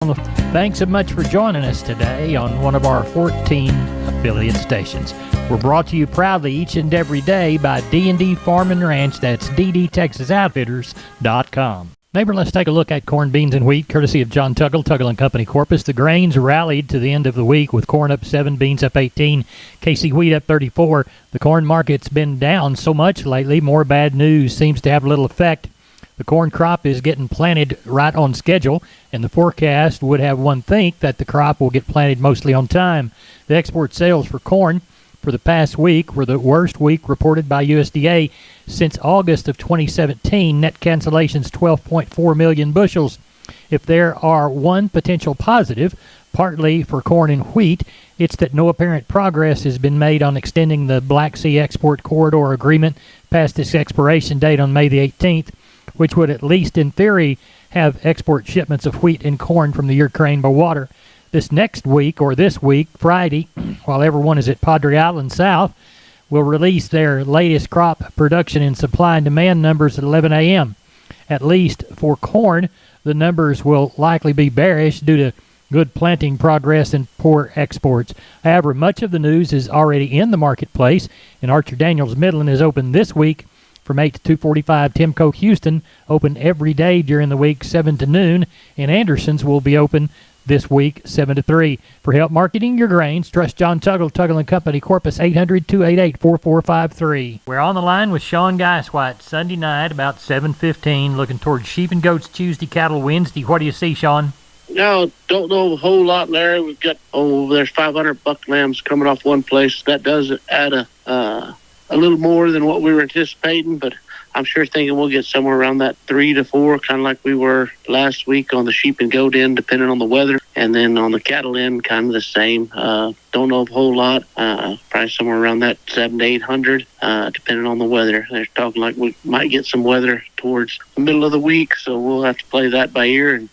Thanks so much for joining us today on one of our 14 affiliate stations. We're brought to you proudly each and every day by D&D Farm and Ranch. That's ddtexasoutfitters.com. Neighbor, let's take a look at corn, beans, and wheat, courtesy of John Tuggle & Company, Corpus. The grains rallied to the end of the week with corn up 7, beans up 18, KC wheat up 34. The corn market's been down so much lately, more bad news seems to have little effect. The corn crop is getting planted right on schedule, and the forecast would have one think that the crop will get planted mostly on time. The export sales for corn for the past week were the worst week reported by USDA since August of 2017. Net cancellations 12.4 million bushels. If there are one potential positive, partly for corn and wheat, it's that no apparent progress has been made on extending the Black Sea Export Corridor Agreement past its expiration date on May the 18th. Which would at least in theory have export shipments of wheat and corn from the Ukraine by water. This next week, or this week, Friday, while everyone is at Padre Island South, will release their latest crop production and supply and demand numbers at 11 a.m. At least for corn, the numbers will likely be bearish due to good planting progress and poor exports. However, much of the news is already in the marketplace, and Archer Daniels Midland is open this week from 8 to 2:45. Timco Houston open every day during the week, 7 to noon, and Anderson's will be open this week, 7 to 3. For help marketing your grains, trust John Tuggle & Company, Corpus, 800-288-4453. We're on the line with Sean Geiswhite Sunday night about 7:15, looking towards sheep and goats Tuesday, cattle Wednesday. What do you see, Sean? No, don't know a whole lot, Larry. We've got, there's 500 buck lambs coming off one place. That does add a little more than what we were anticipating, but I'm sure thinking we'll get somewhere around that 3 to 4, kind of like we were last week on the sheep and goat end, depending on the weather. And then on the cattle end, kind of the same. Don't know a whole lot. Probably somewhere around that 700 to 800, depending on the weather. They're talking like we might get some weather towards the middle of the week, so we'll have to play that by ear, and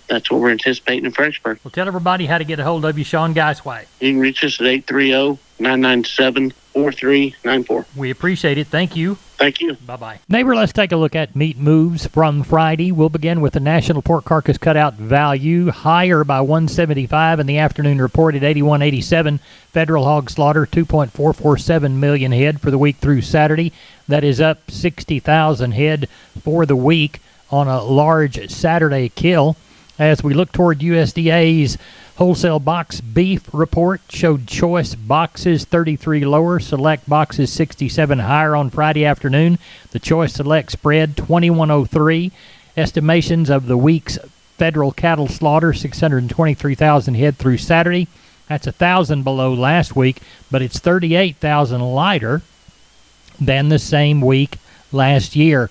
that's what we're anticipating in Fredericksburg. Well, tell everybody how to get a hold of you, Sean Geiswhite. You can reach us at 830-997-4394. We appreciate it. Thank you. Thank you. Bye-bye. Neighbor, let's take a look at meat moves from Friday. We'll begin with the national pork carcass cutout value, higher by 175 in the afternoon report at 81.87. Federal hog slaughter, 2.447 million head for the week through Saturday. That is up 60,000 head for the week on a large Saturday kill. As we look toward USDA's wholesale box beef report, showed choice boxes 33 lower, select boxes 67 higher on Friday afternoon. The choice select spread 2103. Estimations of the week's federal cattle slaughter, 623,000 head through Saturday. That's 1,000 below last week, but it's 38,000 lighter than the same week last year.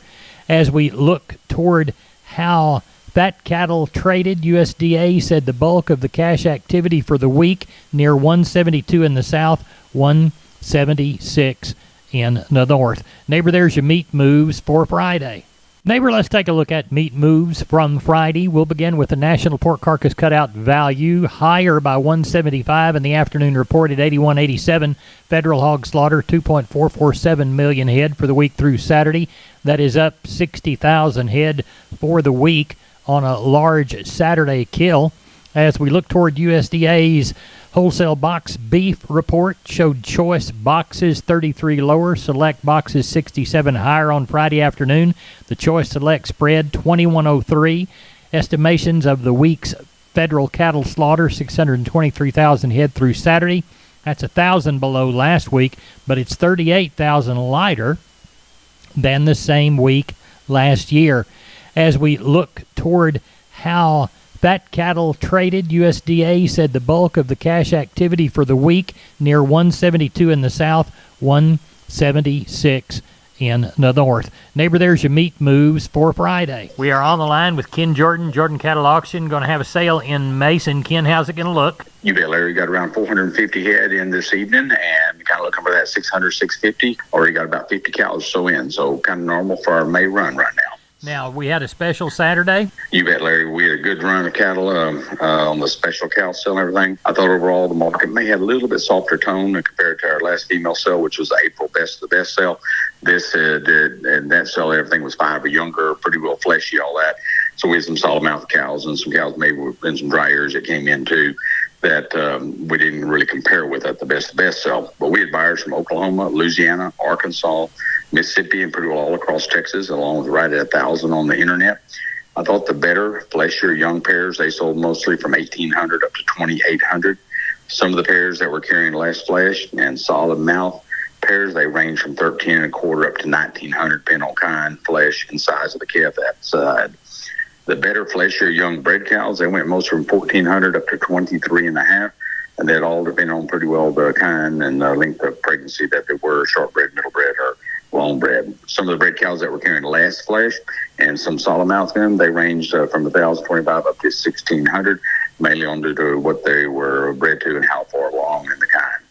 As we look toward how fat cattle traded, USDA said the bulk of the cash activity for the week, near 172 in the south, 176 in the north. Neighbor, there's your meat moves for Friday. Neighbor, let's take a look at meat moves from Friday. We'll begin with the national pork carcass cutout value, higher by 175 in the afternoon report at 81.87. Federal hog slaughter, 2.447 million head for the week through Saturday. That is up 60,000 head for the week on a large Saturday kill. As we look toward USDA's wholesale box beef report, showed choice boxes 33 lower, select boxes 67 higher on Friday afternoon. The choice select spread 2103. Estimations of the week's federal cattle slaughter, 623,000 head through Saturday. That's 1,000 below last week, but it's 38,000 lighter than the same week last year. As we look toward how fat cattle traded, USDA said the bulk of the cash activity for the week, near 172 in the south, 176 in the north. Neighbor, there's your meat moves for Friday. We are on the line with Ken Jordan, Jordan Cattle Auction. Going to have a sale in Mason. Ken, how's it going to look? You bet, Larry. We got around 450 head in this evening, and kind of looking for that 600, 650. Already got about 50 cows or so in, so kind of normal for our May run right now. Now, we had a special Saturday. You bet, Larry. We had a good run of cattle on the special cow sale and everything. I thought overall the market may have a little bit softer tone compared to our last female sale, which was the April best of the best sale. This and that sale, everything was fine, but younger, pretty well fleshy, all that. So we had some solid mouth cows and some cows maybe in some dry areas that came in too that we didn't really compare with at the best sell. But we had buyers from Oklahoma, Louisiana, Arkansas, Mississippi, and pretty well all across Texas, along with right at 1,000 on the internet. I thought the better fleshier young pairs, they sold mostly from 1,800 up to 2,800. Some of the pairs that were carrying less flesh and solid mouth pairs, they range from 13 and a quarter up to 1,900, depending on kind, flesh, and size of the calf that side. The better fleshier young bred cows, they went most from 1,400 up to 23 and a half, and that all depended on pretty well the kind and the length of pregnancy that they were, short bred, middle bred, or long bred. Some of the bred cows that were carrying less flesh and some solid mouth in them, they ranged from 1,025 up to 1,600, mainly on due to what they were bred to and how far along in the kind.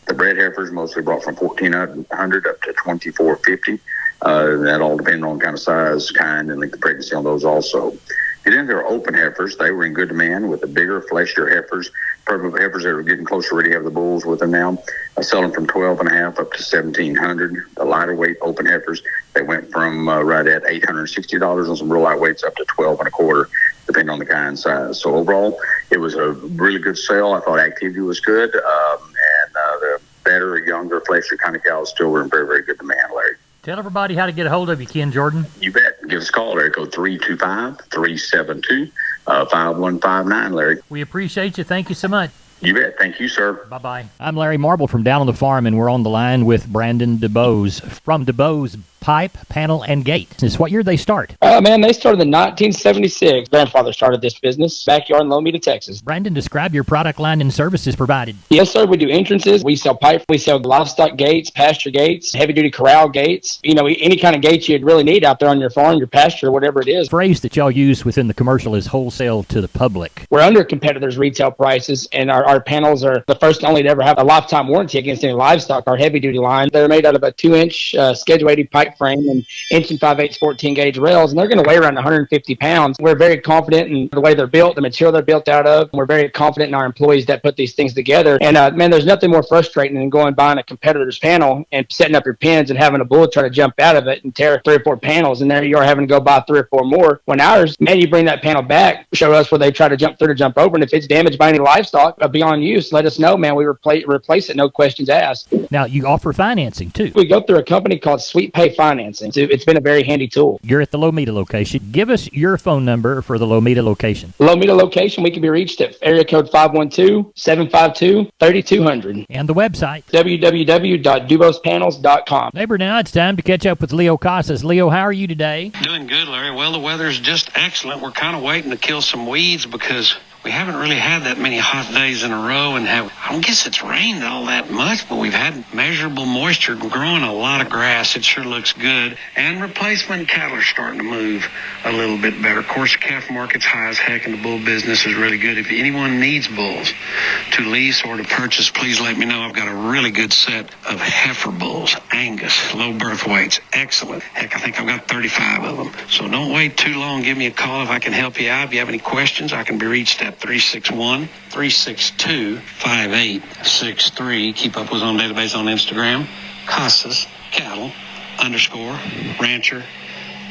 The bred heifers mostly brought from 1,400 up to 2,450. That all depended on kind of size, kind, and length of pregnancy on those also. And then there are open heifers. They were in good demand with the bigger, fleshier heifers. Purple heifers that are getting closer already have the bulls with them now. Selling from 12 and a half up to 1,700. The lighter weight open heifers, they went from right at $860 on some real light weights up to 12 and a quarter, depending on the kind and size. So overall, it was a really good sale. I thought activity was good. The better, younger, fleshier kind of cows still were in very, very good demand, Larry. Tell everybody how to get a hold of you, Ken Jordan. You bet. Give us a call, Larry. Code 325-372-5159, Larry. We appreciate you. Thank you so much. You bet. Thank you, sir. Bye-bye. I'm Larry Marble from Down on the Farm, and we're on the line with Brandon DeBose from DeBose Pipe, Panel, and Gate. This, what year they start? Man, they started in 1976. Grandfather started this business, backyard in Lomita, Texas. Brandon, describe your product line and services provided. Yes, sir. We do entrances. We sell pipe. We sell livestock gates, pasture gates, heavy-duty corral gates. You know, any kind of gates you'd really need out there on your farm, your pasture, whatever it is. The phrase that y'all use within the commercial is wholesale to the public. We're under competitors' retail prices, and our panels are the first and only to ever have a lifetime warranty against any livestock. Our heavy-duty line, they're made out of a 2-inch Schedule 80 pipe frame and 1 5/8 14-gauge rails, and they're going to weigh around 150 pounds. We're very confident in the way they're built, the material they're built out of. We're very confident in our employees that put these things together. And, man, there's nothing more frustrating than going buying a competitor's panel and setting up your pins and having a bull try to jump out of it and tear 3 or 4 panels, and there you are having to go buy 3 or 4 more. When ours, man, you bring that panel back, show us where they try to jump through to jump over, and if it's damaged by any livestock beyond use, let us know, man. We replace it, no questions asked. Now, you offer financing, too. We go through a company called Sweet Pay Financing. It's been a very handy tool. You're at the Lomita location. Give us your phone number for the Lomita location. Lomita location, we can be reached at area code 512-752-3200. And the website? www.dubospanels.com. Neighbor, now it's time to catch up with Leo Casas. Leo, how are you today? Doing good, Larry. Well, the weather's just excellent. We're kind of waiting to kill some weeds because we haven't really had that many hot days in a row, and I don't guess it's rained all that much, but we've had measurable moisture growing a lot of grass. It sure looks good. And replacement cattle are starting to move a little bit better. Of course, the calf market's high as heck, and the bull business is really good. If anyone needs bulls to lease or to purchase, please let me know. I've got a really good set of heifer bulls, Angus, low birth weights, excellent. Heck, I think I've got 35 of them. So don't wait too long. Give me a call if I can help you out. If you have any questions, I can be reached at 361-362-5863. Keep up with us on database on Instagram. Casas Cattle _Rancher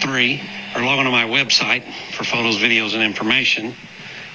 3. Or log on to my website for photos, videos, and information.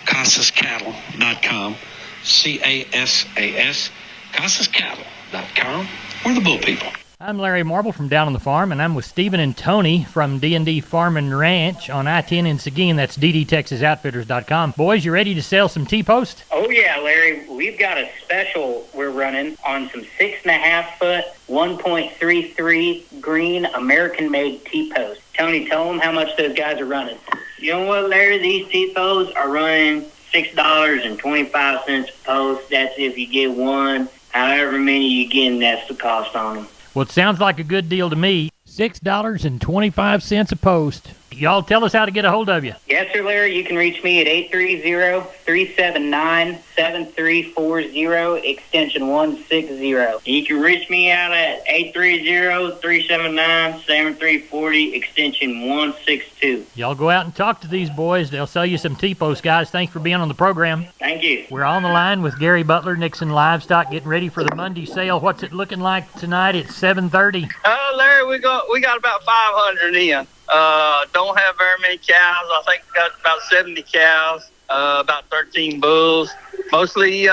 CasasCattle.com. CASAS. CasasCattle.com. We're the bull people. I'm Larry Marble from Down on the Farm, and I'm with Stephen and Tony from D&D Farm and Ranch on I-10 in Seguin. That's ddtexasoutfitters.com. Boys, you ready to sell some T-post? Oh, yeah, Larry. We've got a special we're running on some 6.5-foot, 1.33 green American-made T-post. Tony, tell them how much those guys are running. You know what, Larry? These T-posts are running $6.25 a post. That's if you get one. However many you get, that's the cost on them. Well, it sounds like a good deal to me. $6.25 a post. Y'all tell us how to get a hold of you. Yes, sir, Larry. You can reach me at 830-379-7340, extension 160. You can reach me out at 830-379-7340, extension 162. Y'all go out and talk to these boys. They'll sell you some T-post, guys. Thanks for being on the program. Thank you. We're on the line with Gary Butler, Nixon Livestock, getting ready for the Monday sale. What's it looking like tonight at 7:30? Larry, we got about 500 in. Don't have very many cows. I think got about 70 cows, about 13 bulls, mostly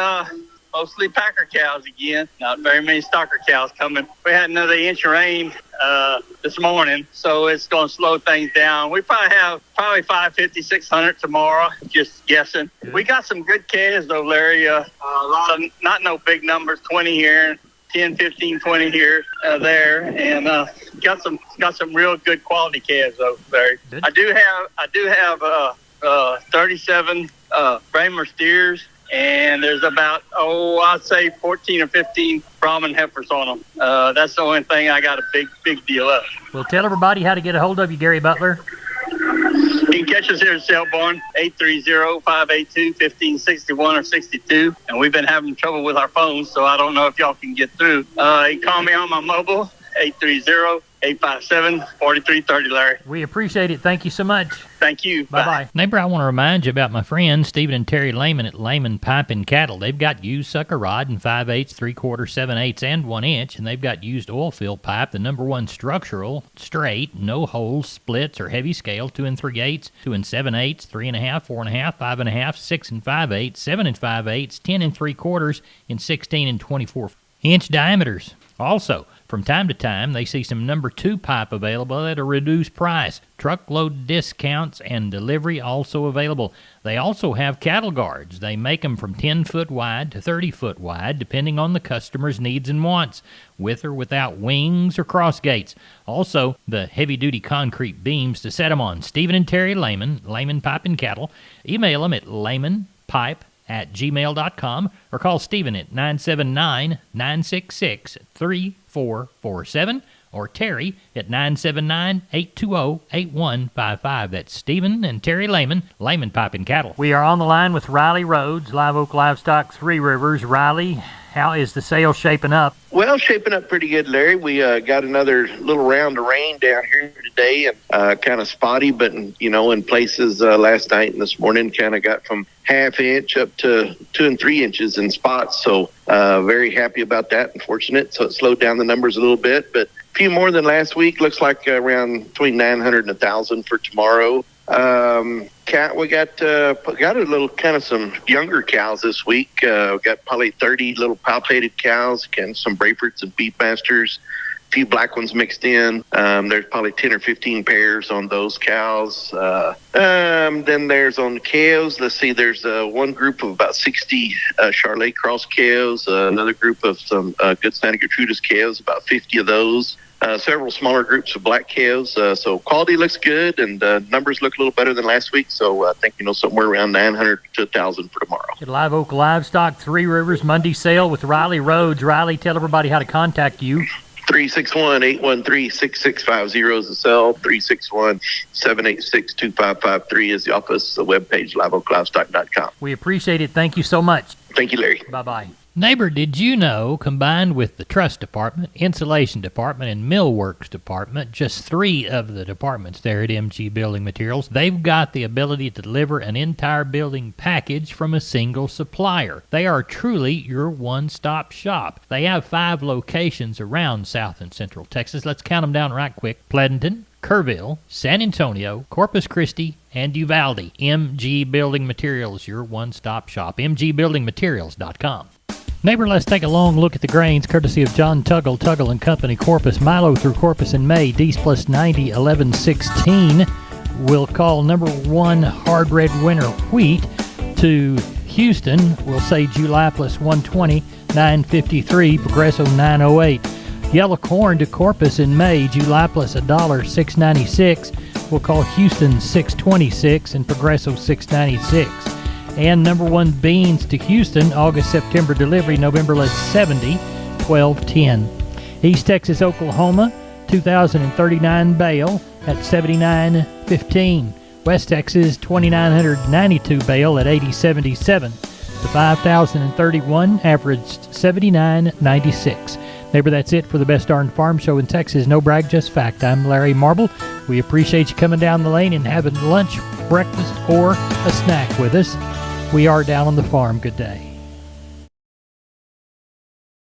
packer cows again. Not very many stocker cows coming. We had another inch of rain this morning, so it's going to slow things down. We probably have 550, 600 tomorrow, just guessing. We got some good calves though, Larry. A lot of, not no big numbers, 20 here, 10, 15, 20 here, there, and got some real good quality calves though, Larry. Good. I do have 37 Bramer steers. And there's about, I'd say 14 or 15 Brahman heifers on them. That's the only thing I got a big deal of. Well, tell everybody how to get a hold of you, Gary Butler. You can catch us here at Selborne, 830-582-1561 or 62. And we've been having trouble with our phones, so I don't know if y'all can get through. You can call me on my mobile, 830-857-4330, Larry. We appreciate it. Thank you so much. Thank you. Bye-bye. Neighbor, I want to remind you about my friends, Stephen and Terry Lehman at Lehman Pipe and Cattle. They've got used sucker rod in 5/8, 3/4, 7/8, and 1 inch, and they've got used oil field pipe, the #1 structural, straight, no holes, splits, or heavy scale, 2 3/8, 2 7/8, 3.5, 4.5, 5.5, 6 5/8, 7 5/8, 10 3/4, and 16 24-inch diameters. Also, from time to time, they see some #2 pipe available at a reduced price. Truckload discounts and delivery also available. They also have cattle guards. They make them from 10-foot wide to 30-foot wide, depending on the customer's needs and wants, with or without wings or cross gates. Also, the heavy-duty concrete beams to set them on. Stephen and Terry Lehman, Lehman Pipe and Cattle. Email them at lehmanpipe@gmail.com or call Stephen at 979-966-3447 or Terry at 979-820-8155. That's Stephen and Terry Lehman, Lehman Pipe and Cattle. We are on the line with Riley Rhodes, Live Oak Livestock, Three Rivers. Riley, how is the sale shaping up? Well, shaping up pretty good, Larry. We got another little round of rain down here today, and kind of spotty, but in places last night and this morning, kind of got from ½ inch up to 2 and 3 inches in spots. So very happy about that and fortunate. So it slowed down the numbers a little bit, but a few more than last week. Looks like around between 900 and 1,000 for tomorrow. We got a little kind of some younger cows this week. We got probably 30 little palpated cows, and some Brayfords and Beefmasters, a few black ones mixed in. There's probably 10 or 15 pairs on those cows. Then there's on the calves. Let's see, there's one group of about 60 Charolais cross calves, another group of some good Santa Gertrudis calves, about 50 of those. Several smaller groups of black calves. So quality looks good, and numbers look a little better than last week. So I think, somewhere around 900 to 1,000 for tomorrow. At Live Oak Livestock, Three Rivers, Monday sale with Riley Rhodes. Riley, tell everybody how to contact you. 361-813-6650 is the cell. 361-786-2553 is the office. The webpage, liveoaklivestock.com. We appreciate it. Thank you so much. Thank you, Larry. Bye-bye. Neighbor, did you know, combined with the truss department, insulation department, and millworks department, just 3 of the departments there at MG Building Materials, they've got the ability to deliver an entire building package from a single supplier. They are truly your one-stop shop. They have 5 locations around South and Central Texas. Let's count them down right quick. Pleasanton, Kerrville, San Antonio, Corpus Christi, and Uvalde. MG Building Materials, your one-stop shop. MGBuildingMaterials.com. Neighbor, let's take a long look at the grains, courtesy of John Tuggle, Tuggle & Company, Corpus. Milo through Corpus in May, D's plus 90, 11.16. We'll call #1 hard red winter wheat to Houston. We'll say July plus 120, 9.53, Progresso 9.08. Yellow corn to Corpus in May, July plus $1, 6.96. We'll call Houston 6.26 and Progresso 6.96. And #1 beans to Houston, August-September delivery, November less 70, 12.10. East Texas, Oklahoma, 2,039 bale at 79.15. West Texas, 2,992 bale at 80.77. The 5,031 averaged 79.96. Neighbor, that's it for the Best Darn Farm Show in Texas. No brag, just fact. I'm Larry Marble. We appreciate you coming down the lane and having lunch, breakfast, or a snack with us. We are down on the farm. Good day.